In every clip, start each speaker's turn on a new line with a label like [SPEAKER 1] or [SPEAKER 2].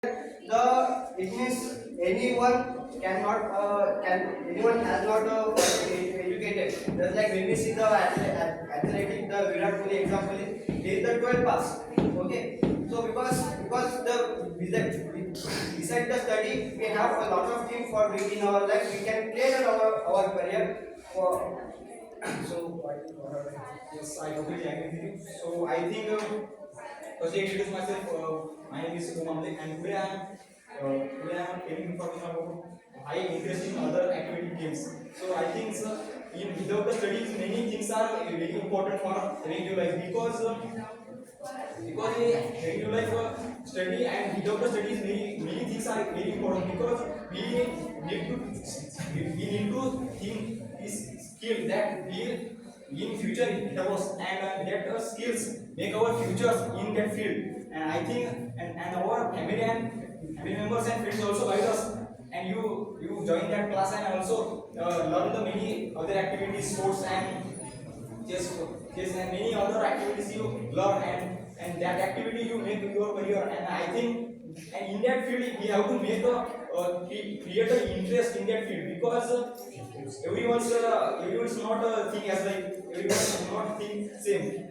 [SPEAKER 1] The it means anyone cannot can anyone has not educated. Just like when we see the athletic, the Virat Kohli example, he is the 12th pass. Okay, so because the beside the study we have a lot of things for doing in our life. We can plan our career for. So
[SPEAKER 2] Yes, I completely agree with you. So I think first I introduce myself. My name is Umam and today I am giving information about I interest in other activity games. So I think in without the studies, many things are very important for regular life because in regular life study and without the studies many things are very important because need to we need to think this skill that will in future help us and that skills make our futures in that field and I think and our family members and friends also guide us and you join that class and also learn the many other activities sports and just yes and many other activities you learn and that activity you make your career and I think and in that field we have to make a create an interest in that field because everyone's not think as like everyone not think same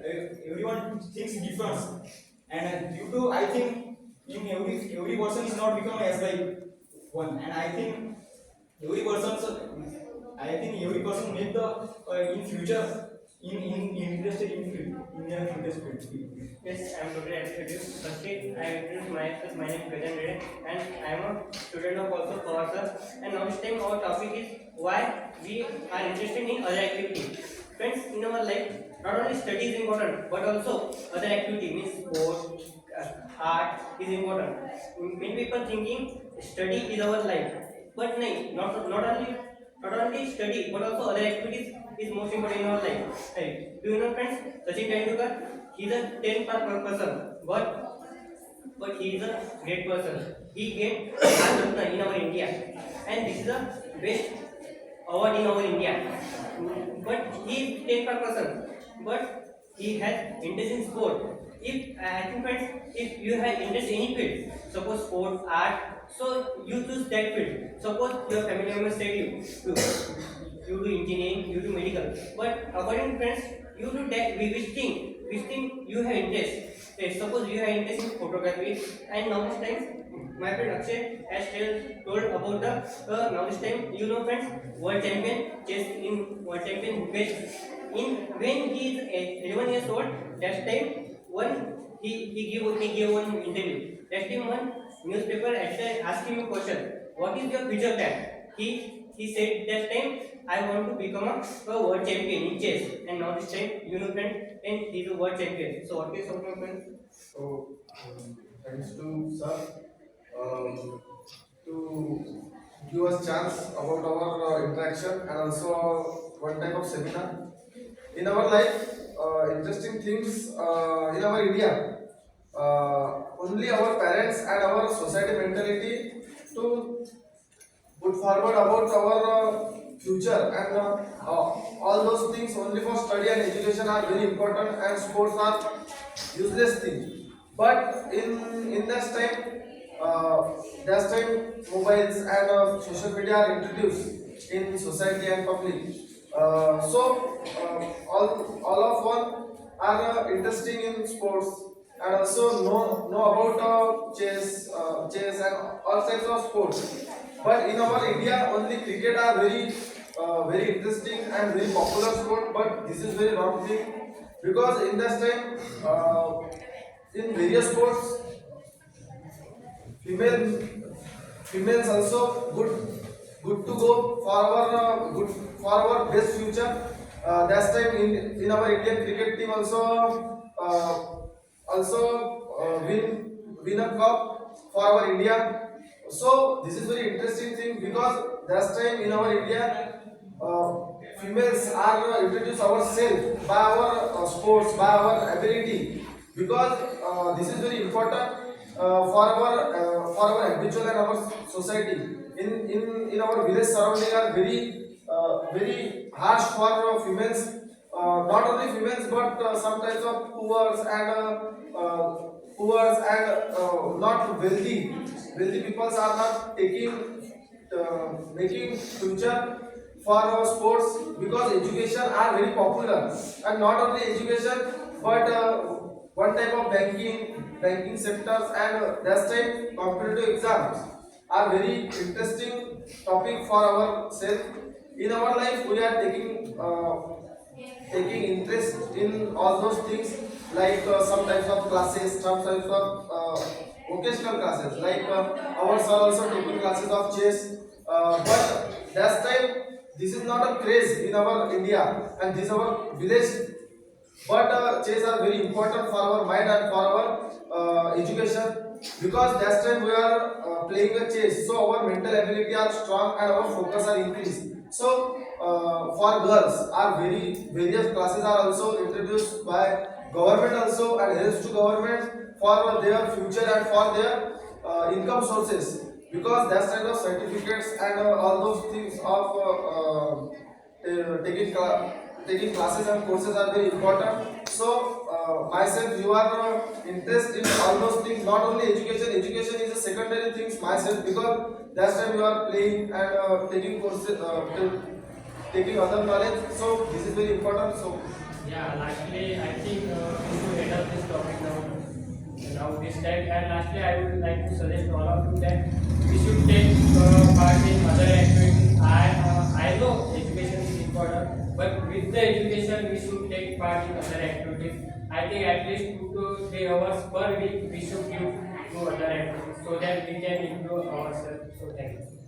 [SPEAKER 2] everyone thinks different and due to I think in every person is not become as like one and I think every person I think every person make the in future in interested in field in their interest field.
[SPEAKER 3] Yes, I am totally agree with you. Firstly, I introduce myself. My name is Gajan Reddy, and I am a student of also Kawasa. And now this time our topic is why we are interested in other activity. Friends, in our life, not only study is important, but also other activity means sport, art is important. Many people thinking study is our life, but no, not only study, but also other activities is most important in our life. Right? Do you know, friends? Sachin Tendulkar, he is a 10 person, but he is a great person. He get Bharat in our India, and this is the best award in our India. But he is 10 person, but he has interest in sport. If I think friends, if you have interest in any field, suppose sport, art, so you choose that field. Suppose your family members said you do engineering, you do medical, but according to friends, you do that which thing you have interest. Say, suppose you have interest in photography, and now this time my friend Akshay has told about the now this time you know friends world champion chess in world champion best in when he is 11 years old that time one he gave one interview that time one newspaper editor asked him a question what is your future plan he said that time I want to become a world champion in chess and now this time you know friend and he is a world champion so what is your friend.
[SPEAKER 4] So, thanks to sir to give us chance about our interaction and also one type of seminar. In our life, interesting things in our India. Only our parents and our society mentality to put forward about our future and all those things only for study and education are very important and sports are useless thing but in that time mobiles and social media are introduced in society and public all of one are interesting in sports and also know about chess and all types of sports but in our India only cricket are very interesting and very popular sport but this is very wrong thing because in that time in various sports female females also good to go for our good for our best future that time in our Indian cricket team uh, also win a cup for our India so this is very interesting thing because that time in our India uh, females are introduced ourselves by our sports by our ability because this is very important for our habitual and our society in our village surrounding are very harsh for females not only females but some types of poor and poor and not wealthy people are not taking making future for sports because education are very popular, and not only education but one type of banking sectors and that type competitive exams are very interesting topic for ourselves. In our life we are taking interest in all those things, like some types of classes, some types of vocational classes, like ours are also taking classes of chess, but that time this is not a craze in our India and this is our village, but chess are very important for our mind and for our education, because that time we are playing a chess, so our mental ability are strong and our focus are increased. So for girls are various classes are also introduced by government also and helps to government for their future and for their income sources, because that kind of certificates and all those things of taking classes and courses are very important. So myself, you are interested in all those things, not only education. Education is a secondary things myself, because that time you are playing and taking courses, taking other knowledge. So this is very important. So
[SPEAKER 3] Yeah, lastly, I think we should end up this topic now. Now this time, and lastly, I would like to suggest all of you that we should take part in other activities. I know education is important, but with the education, we should take part in other activities. I think at least 2 to 3 hours per week we should give to other activities so that we can improve ourselves. So thank you.